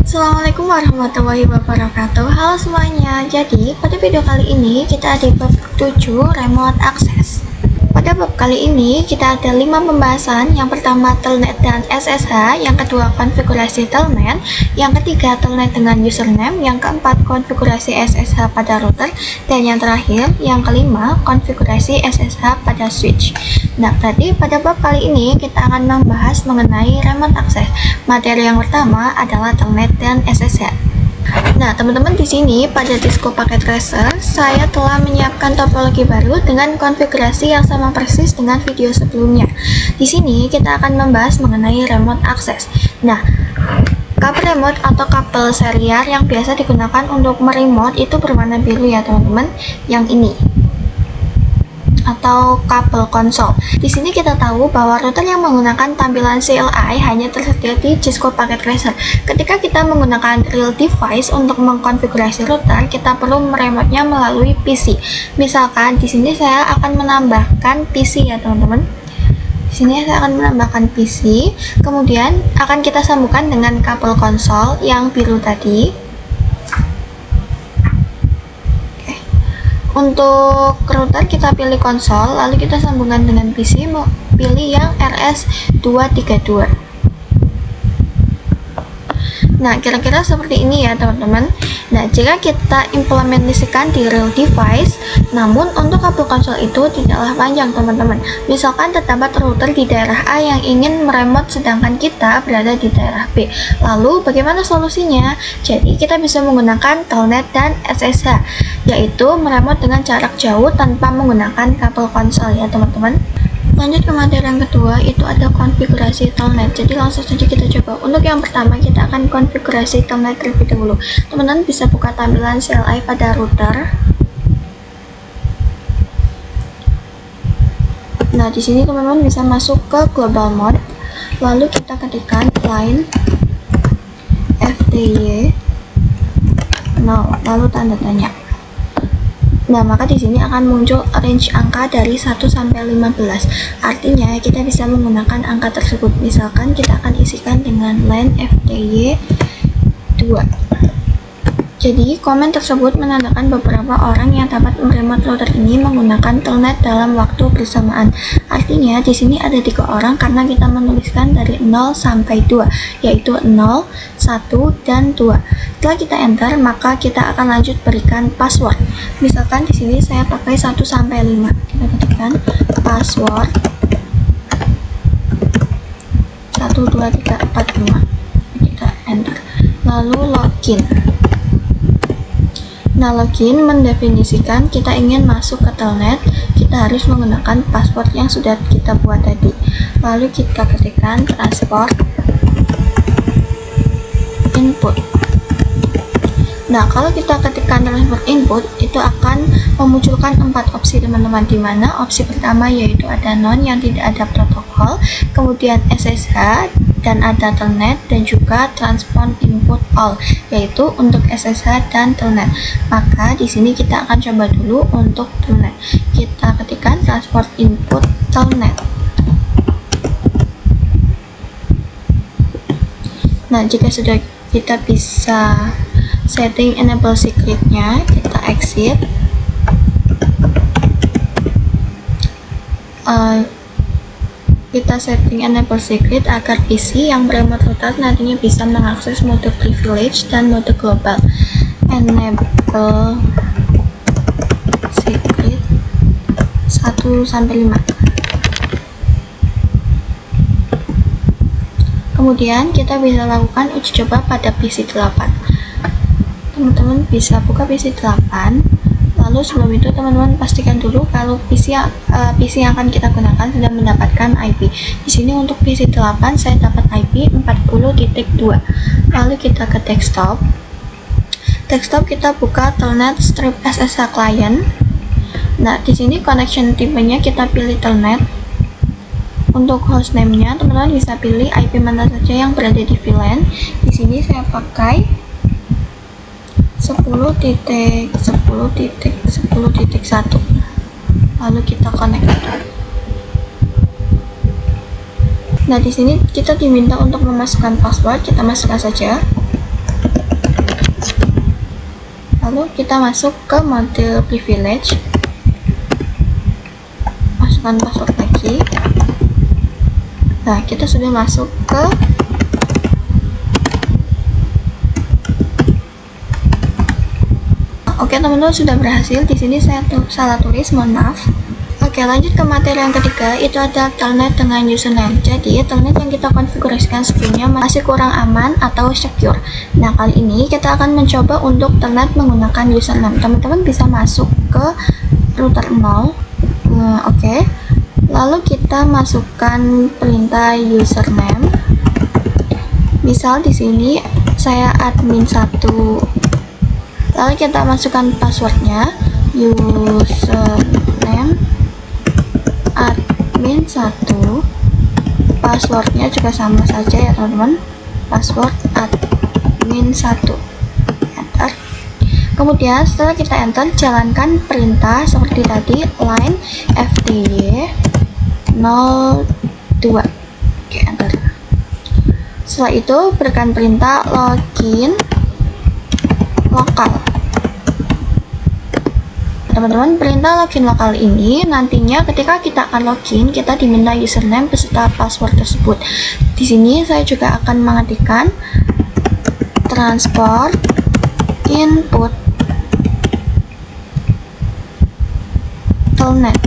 Assalamualaikum warahmatullahi wabarakatuh. Halo semuanya. Jadi pada video kali ini kita di bab 7 remote access. Pada bab kali ini kita ada 5 pembahasan. Yang pertama telnet dan SSH, yang kedua konfigurasi telnet, yang ketiga telnet dengan username, yang keempat konfigurasi SSH pada router, dan yang terakhir yang kelima konfigurasi SSH pada switch. Nah, tadi pada bab kali ini kita akan membahas mengenai remote access. Materi yang pertama adalah telnet dan SSH. Nah, teman-teman, di sini pada Cisco Packet Tracer saya telah menyiapkan topologi baru dengan konfigurasi yang sama persis dengan video sebelumnya. Di sini kita akan membahas mengenai remote access. Nah, kabel remote atau kabel serial yang biasa digunakan untuk meremote itu berwarna biru ya, teman-teman. Yang ini atau kabel konsol. Di sini kita tahu bahwa router yang menggunakan tampilan CLI hanya tersedia di Cisco Packet Tracer. Ketika kita menggunakan real device untuk mengkonfigurasi router, kita perlu meremote-nya melalui PC. Misalkan di sini saya akan menambahkan PC ya, teman-teman. Di sini saya akan menambahkan PC, kemudian akan kita sambungkan dengan kabel konsol yang biru tadi. Untuk router kita pilih konsol, lalu kita sambungkan dengan PC, mau pilih yang RS232. Nah, kira-kira seperti ini ya, teman-teman. Nah, jika kita implementasikan di real device, namun untuk kabel konsol itu tidaklah panjang, teman-teman. Misalkan terdapat router di daerah A yang ingin meremote sedangkan kita berada di daerah B. Lalu, bagaimana solusinya? Jadi, kita bisa menggunakan telnet dan SSH, yaitu meremote dengan jarak jauh tanpa menggunakan kabel konsol ya, teman-teman. Lanjut ke materi yang kedua, itu ada konfigurasi telnet. Jadi langsung saja kita coba. Untuk yang pertama kita akan konfigurasi telnet terlebih dahulu. Teman-teman bisa buka tampilan CLI pada router. Nah, di sini teman-teman bisa masuk ke global mode. Lalu kita ketikkan line FTY 0, lalu tanda tanya. Nah, maka di sini akan muncul range angka dari 1 sampai 15. Artinya kita bisa menggunakan angka tersebut. Misalkan kita akan isikan dengan line FTY 2. Jadi, komen tersebut menandakan beberapa orang yang dapat meremote router ini menggunakan telnet dalam waktu bersamaan. Artinya, di sini ada 3 orang karena kita menuliskan dari 0 sampai 2, yaitu 0, 1, dan 2. Setelah kita enter, maka kita akan lanjut berikan password. Misalkan di sini saya pakai 1 sampai 5. Kita ketikkan password 1 2 3 4 5. Kita enter. Lalu login. Nah, login mendefinisikan kita ingin masuk ke telnet, kita harus menggunakan password yang sudah kita buat tadi. Lalu kita ketikkan transport input. Nah, kalau kita ketikkan transport input, itu akan memunculkan 4 opsi, teman-teman, di mana opsi pertama yaitu ada non yang tidak ada protokol, kemudian SSH, dan ada telnet, dan juga transport input all, yaitu untuk SSH dan telnet. Maka di sini kita akan coba dulu untuk telnet. Kita ketikkan transport input telnet. Nah, jika sudah kita bisa setting enable secret-nya, kita exit. Kita setting enable secret agar PC yang meremote router nantinya bisa mengakses mode privilege dan mode global. Enable secret 1 sampai 5. Kemudian kita bisa lakukan uji coba pada PC 8. Teman-teman bisa buka PC 8. Lalu sebelum itu teman-teman pastikan dulu kalau PC yang akan kita gunakan sudah mendapatkan IP. Di sini untuk PC 8 saya dapat IP 40.2. Lalu kita ke desktop. Desktop kita buka telnet strip SSH client. Nah, di sini connection tipenya kita pilih telnet. Untuk hostname-nya teman-teman bisa pilih IP mana saja yang berada di VLAN. Di sini saya pakai 10.10.10.1. Lalu kita connect. Nah, di sini kita diminta untuk memasukkan password, kita masukkan saja. Lalu kita masuk ke mode privilege, masukkan password lagi. Nah, kita sudah masuk ke Oke teman-teman, sudah berhasil. Di sini saya salah tulis, mohon maaf. Oke, lanjut ke materi yang ketiga, itu ada telnet dengan username. Jadi telnet yang kita konfigurasikan sebelumnya masih kurang aman atau secure. Nah, kali ini kita akan mencoba untuk telnet menggunakan username. Teman-teman bisa masuk ke router 0. Oke. Lalu kita masukkan perintah username. Misal di sini saya admin 1. Lalu kita masukkan passwordnya, username admin 1. Passwordnya juga sama saja ya teman-teman, password admin 1. Enter. Kemudian setelah kita enter, jalankan perintah seperti tadi, line fty 02. Oke, enter. Setelah itu berikan perintah login lokal. Teman-teman, perintah login lokal ini nantinya ketika kita akan login, kita diminta username beserta password tersebut. Di sini saya juga akan mengetikkan transport input telnet.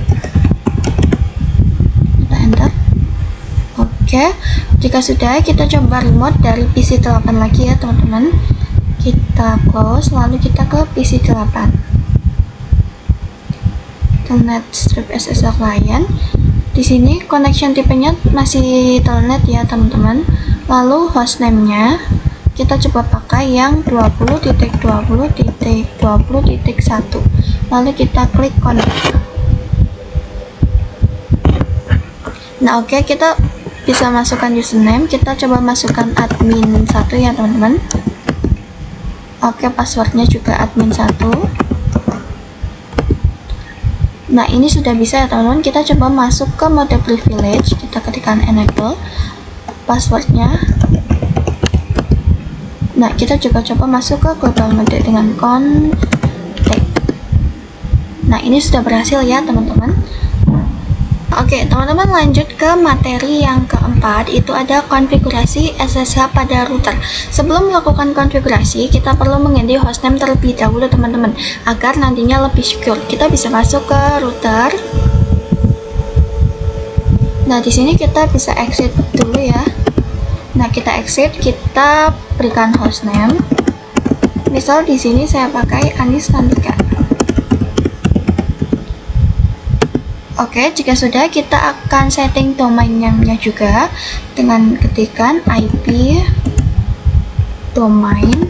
Kita enter. Oke, jika sudah, kita coba remote dari PC 8 lagi ya teman-teman. Kita close, lalu kita ke PC 8. Telnet strip SSL client. Di sini connection tipenya masih telnet ya teman-teman. Lalu hostname-nya kita coba pakai yang 20.20.20.1. Lalu kita klik connect. Nah, oke, kita bisa masukkan username. Kita coba masukkan admin 1 ya teman-teman. Oke, passwordnya juga admin 1. Nah, ini sudah bisa ya teman-teman. Kita coba masuk ke mode privilege. Kita ketikkan enable passwordnya. Nah, kita juga coba masuk ke global mode dengan config. Nah, ini sudah berhasil ya teman-teman. Oke, teman-teman, lanjut ke materi yang keempat, itu ada konfigurasi SSH pada router. Sebelum melakukan konfigurasi, kita perlu mengganti hostname terlebih dahulu teman-teman, agar nantinya lebih secure. Kita bisa masuk ke router. Nah, di sini kita bisa exit dulu ya. Nah, kita exit, kita berikan hostname. Misal di sini saya pakai Anis Nandika. Oke, jika sudah, kita akan setting domain name-nya juga dengan ketikan IP domain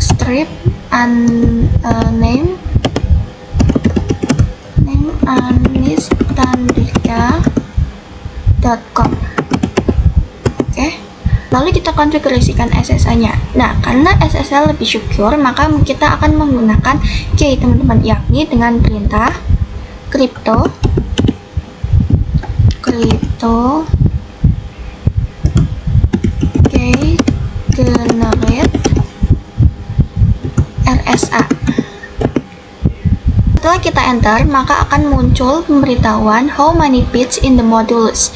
strip name anistandika.com. Oke. Lalu kita konfigurasikan SSH-nya. Nah, karena SSH lebih secure, maka kita akan menggunakan key teman-teman, yakni dengan perintah crypto key generate RSA. Setelah kita enter, maka akan muncul pemberitahuan how many bits in the modules.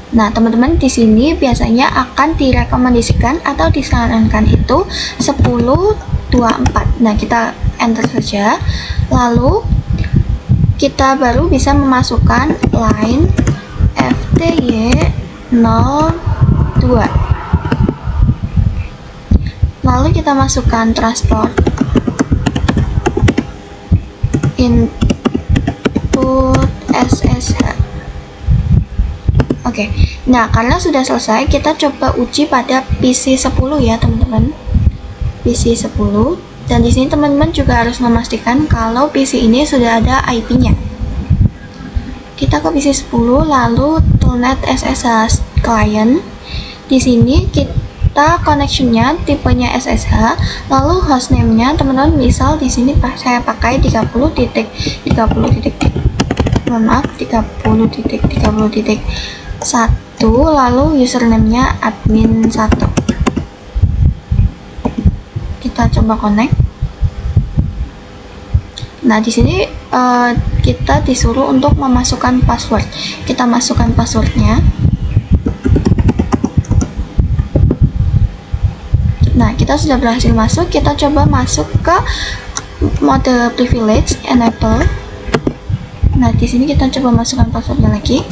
Nah, teman-teman, di sini biasanya akan direkomendasikan atau disarankan itu 1024. Nah, kita enter saja. Lalu kita baru bisa memasukkan line fty02. Lalu kita masukkan transport input SSH. Oke, nah karena sudah selesai, kita coba uji pada PC 10 ya teman-teman. PC 10, dan di sini teman-teman juga harus memastikan kalau PC ini sudah ada IP-nya. Kita ke PC 10, lalu telnet SSH client. Di sini kita connection-nya tipenya SSH, lalu hostname-nya teman-teman, misal di sini saya pakai 30.30.30.1, lalu username-nya admin 1. kita coba connect. Nah, di sini kita disuruh untuk memasukkan password. Kita masukkan passwordnya. Nah, kita sudah berhasil masuk. Kita coba masuk ke mode privilege enable. Nah, di sini kita coba masukkan passwordnya lagi.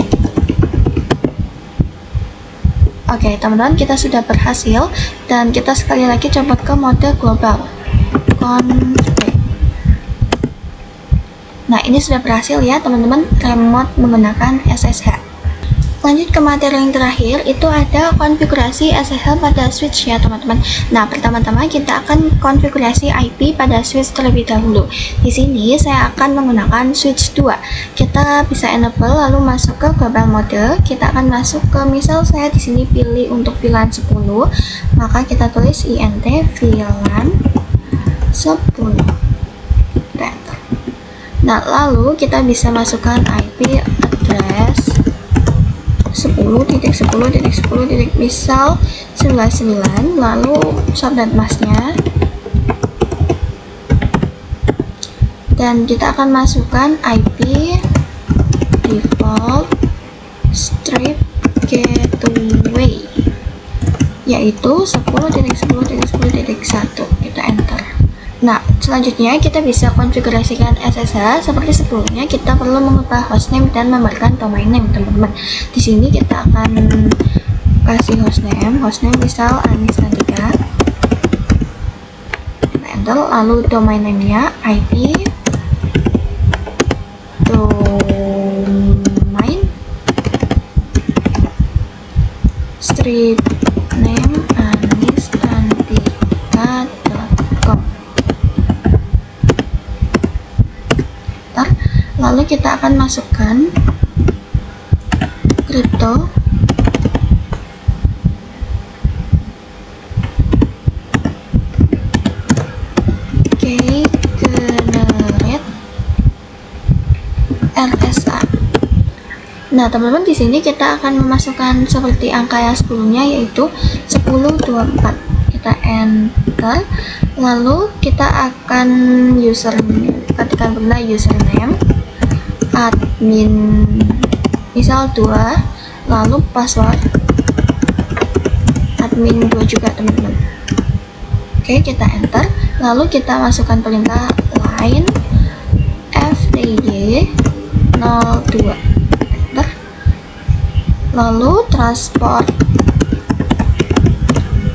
Oke, teman-teman, kita sudah berhasil dan kita sekali lagi coba ke mode global config. Nah, ini sudah berhasil ya teman-teman, remote menggunakan SSH. Lanjut ke materi yang terakhir, itu ada konfigurasi SSH pada switch ya teman-teman. Nah, pertama-tama kita akan konfigurasi IP pada switch terlebih dahulu. Di sini saya akan menggunakan switch 2. Kita bisa enable lalu masuk ke global mode. Kita akan masuk ke, misal saya di sini pilih untuk VLAN 10, maka kita tulis int VLAN 10. Nah, lalu kita bisa masukkan IP address 10.10.10. misal 99, lalu subnet masknya, dan kita akan masukkan IP default strip gateway yaitu 10.10.10.1. kita enter. Nah, selanjutnya kita bisa konfigurasikan SSH seperti sebelumnya. Kita perlu mengubah hostname dan memberikan domain name, teman-teman. Di sini kita akan kasih hostname misal Anis3. Kita enter, lalu domain name-nya IP domain strip name anis3.com. Lalu kita akan masukkan crypto generate RSA. Nah, teman-teman, di sini kita akan memasukkan seperti angka yang sebelumnya yaitu 1024. Kita enter, lalu kita akan ketikkan pula username admin misal 2, lalu password admin 2 juga, teman-teman. Oke, kita enter, lalu kita masukkan perintah line fty 02, enter, lalu transport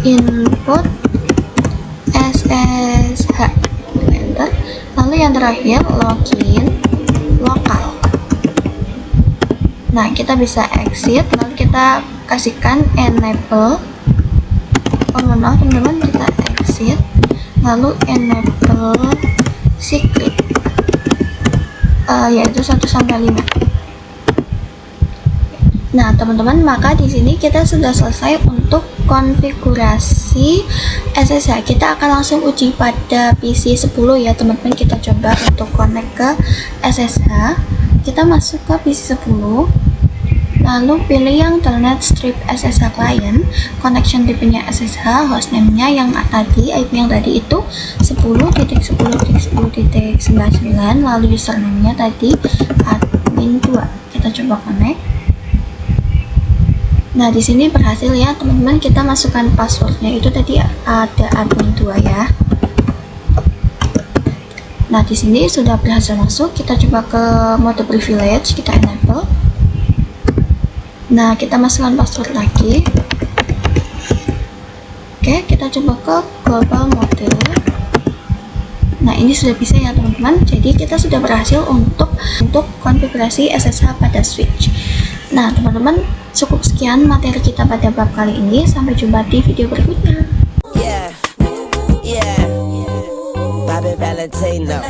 input SSH, enter, lalu yang terakhir login lokal. Nah, kita bisa exit, lalu kita kasihkan enable. Maaf teman-teman, kita exit, lalu enable secret yaitu 1-5. Nah, teman-teman, maka di sini kita sudah selesai untuk konfigurasi SSH. Kita akan langsung uji pada PC 10 ya teman-teman. Kita coba untuk connect ke SSH. Kita masuk ke PC 10, lalu pilih yang telnet strip SSH client, connection type-nya SSH, hostname-nya yang tadi, IP yang tadi itu 10.10.10.99, lalu username-nya tadi admin 2. Kita coba connect. Nah, di sini berhasil ya teman-teman, kita masukkan passwordnya itu tadi ada admin 2 ya. Nah, di sini sudah berhasil masuk. Kita coba ke mode privilege, kita enable. Nah, kita masukkan password lagi. Oke, kita coba ke global mode. Nah, ini sudah bisa ya teman-teman. Jadi kita sudah berhasil untuk konfigurasi SSH pada switch. Nah, teman-teman, cukup sekian materi kita pada bab kali ini. Sampai jumpa di video berikutnya. Bobby Valentino.